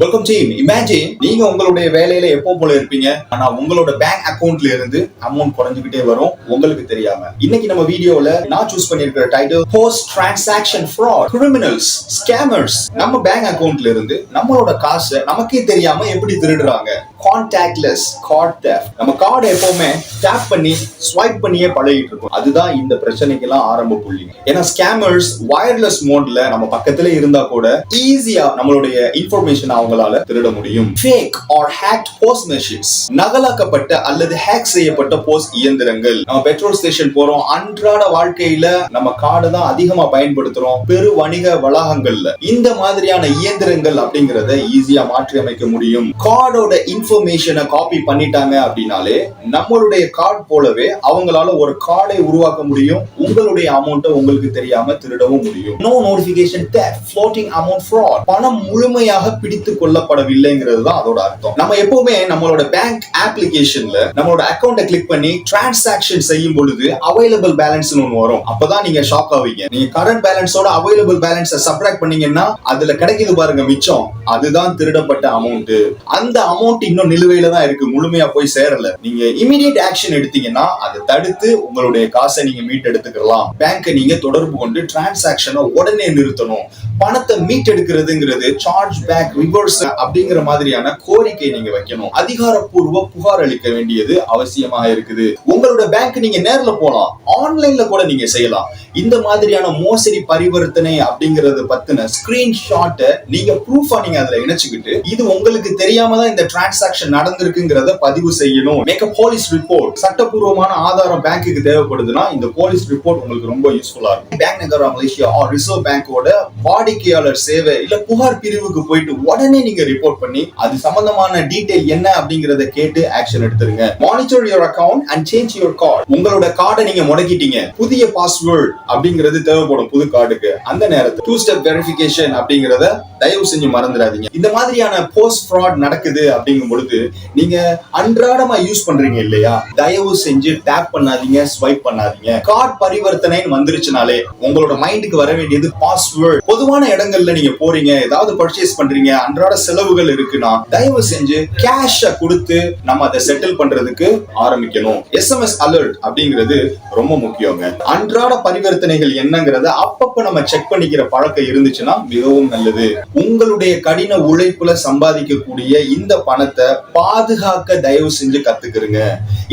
Welcome team. Imagine நீங்க உங்களுடைய வேலையில எப்போ போல இருப்பீங்க, ஆனா உங்களோட பேங்க் அக்கவுண்ட்ல இருந்து அமௌண்ட் குறைஞ்சுக்கிட்டே வரும் உங்களுக்கு தெரியாம. இன்னைக்கு நம்ம வீடியோல நான் சூஸ் பண்ணிருக்கிற title post transaction fraud, criminals, scammers நம்ம பேங்க் அக்கவுண்ட்ல இருந்து நம்மளோட காசை நமக்கே தெரியாம எப்படி திருடுறாங்க. Contactless card theft. நம்ம கார்டை எப்பவுமே டேப் பண்ணி ஸ்வைப் பண்ணியே பழகிட்டு இருக்கோம். அதுதான் இந்த பிரச்சனைக்கெல்லாம் ஆரம்ப புள்ளி. ஏன்னா ஸ்கேமர்ஸ் வயர்லெஸ் மோட்ல நம்ம பக்கத்துல இருந்தா கூட ஈஸியா நம்மளுடைய இன்ஃபர்மேஷன் அவங்களால திருட முடியும். Fake or hacked post machines, நகலாக்கப்பட்ட அல்லது ஹேக் செய்யப்பட்ட போஸ்ட் இயந்திரங்கள். நம்ம பெட்ரோல் ஸ்டேஷன் போறோம், அன்றாட வாழ்க்கையில நம்ம கார்டை தான் அதிகமா பயன்படுத்துறோம் பெரு வணிக வளாகங்கள்ல. இந்த மாதிரியான இயந்திரங்கள் அப்படிங்கறத ஈஸியா மாற்றி அமைக்க முடியும். கார்டோட இன்ஃபர்மேஷனை காப்பி பண்ணிட்டாங்க அப்படின்னாலே நம்மளுடைய கார்டு போலவே அவங்களால ஒரு கார்டை உருவாக்க முடியும். உங்களுடைய அமௌண்ட்டை உங்களுக்கு தெரியாம திருடவும் முடியும். No notification theft, floating amount fraud. பணம் முழுமையாக பிடித்து கொள்ளப்படவில்லைங்கிறது தான் அதோட அர்த்தம். நம்ம எப்பவுமே நம்மளோட பேங்க் அப்ளிகேஷன்ல நம்மளோட அக்கௌண்ட்டை கிளிக் பண்ணி டிரான்சாக்ஷன் செய்யும் பொழுது அவைலபிள் பேலன்ஸ் ஒன்று வரும். அப்பதான் நீங்க ஷாக் ஆவீங்க. நீங்க கரண்ட் பேலன்ஸோட அவைலபிள் பேலன்ஸை சப்ட்ராக்ட் பண்ணீங்கன்னா அதுல கிடைக்குது பாருங்க மிச்சம், அதுதான் திருடப்பட்ட அமௌண்ட். அந்த அமௌண்ட் இன்னும் நிலுவையில தான் இருக்கு, முழுமையா போய் சேரல. நீங்க இமிடியேட் ஆக்ஷன் எடுத்தீங்கன்னா அதை தடுத்து உங்களுடைய காசை நீங்க மீட் எடுத்துக்கலாம். பேங்கை நீங்க தொடர்பு கொண்டு டிரான்சாக்ஷனை உடனே நிறுத்தணும். பணத்தை மீட் எடுக்கிறதுங்கிறது சார்ஜ் பேக் ரிவர்ஸ் அப்படிங்கிற மாதிரியான கோரிக்கை நீங்க வைக்கணும். அதிகாரப்பூர்வ புகார் அளிக்க வேண்டியது அவசியமாக இருக்குது. உங்களோட பேங்க் நீங்க நேர்ல போலாம், ஆன்லைன்ல கூட நீங்க செய்யலாம். இந்த மாதிரியான மோசடி பரிவர்த்தனை அப்படிங்கறது பத்தின ஸ்கிரீன்ஷாட்டை நீங்க ப்ரூஃபா நீங்க அதுல இணைச்சுக்கிட்டு இது உங்களுக்கு தெரியாம தான் இந்த டிரான்சாக்ஷன் நடந்திருக்குங்கிறத பதிவு செய்யணும். Make a police report. சட்டப்பூர்வமான ஆதாரம் பேங்க்குக்கு தேவைப்படுதுன்னா இந்த போலீஸ் ரிப்போர்ட் உங்களுக்கு ரொம்ப யூஸ்ஃபுல்லா இருக்கும். பேங்க் நகரா மலேசியா ஆர் ரிசர்வ் பேங்கோட வாடிக்கையாளர் சேவை இல்ல புகார் பிரிவுக்கு போயிட்டு உடனே நீங்க ரிப்போர்ட் பண்ணி அது சம்பந்தமான டீடைல் என்ன அப்படிங்கறத கேட்டு ஆக்ஷன் எடுத்துருங்க. Monitor your account and change your card. உங்களோட கார்டை நீங்க முடக்கிட்டீங்க, புதிய பாஸ்வேர்ட் அப்படிங்கிறது தேவைப்படும் புது கார்டுக்கு. அந்த நேரத்தில் 2 ஸ்டெப் வெரிஃபிகேஷன் அப்படிங்கறத தயவு செஞ்சு மறந்துடாதீங்க. இந்த மாதிரியான போஸ்ட் ஃப்ராட் நடக்குது அப்படிங்கும் பொழுது நீங்க அன்றாடமா யூஸ் பண்றீங்க இல்லையா, தயவு செஞ்சு டேப் பண்ணாதீங்க, ஸ்வைப் பண்ணாதீங்க. கார்டு பரிவர்த்தனைன்னு வந்துருச்சுனாலே உங்களோட மைண்டுக்கு வர வேண்டியது பாஸ்வேர்ட். பொதுவான இடங்கள்ல நீங்க போறீங்க, ஏதாவது பர்ச்சேஸ் பண்றீங்க, அன்றாட செலவுகள் இருக்குன்னா தயவு செஞ்சு கேஷ கொடுத்து நம்ம அதை செட்டில் பண்றதுக்கு ஆரம்பிக்கணும். எஸ்எம்எஸ் அலர்ட் அப்படிங்கிறது ரொம்ப முக்கியங்க. அன்றாட பரிவர்த்தனைகள் என்னங்கிறத அப்பப்ப நம்ம செக் பண்ணிக்கிற பழக்கம் இருந்துச்சுன்னா மிகவும் நல்லது. உங்களுடைய கடின உழைப்புல சம்பாதிக்கக்கூடிய இந்த பணத்தை பாதுகாக்க தயவு செஞ்சு கத்துக்கிறீங்க.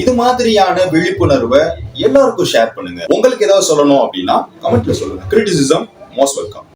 இது மாதிரியான விழிப்புணர்வை எல்லாருக்கும் ஷேர் பண்ணுங்க. உங்களுக்கு ஏதாவது சொல்லணும் அப்படின்னா கமெண்ட்ல சொல்லுங்க. Criticism most welcome.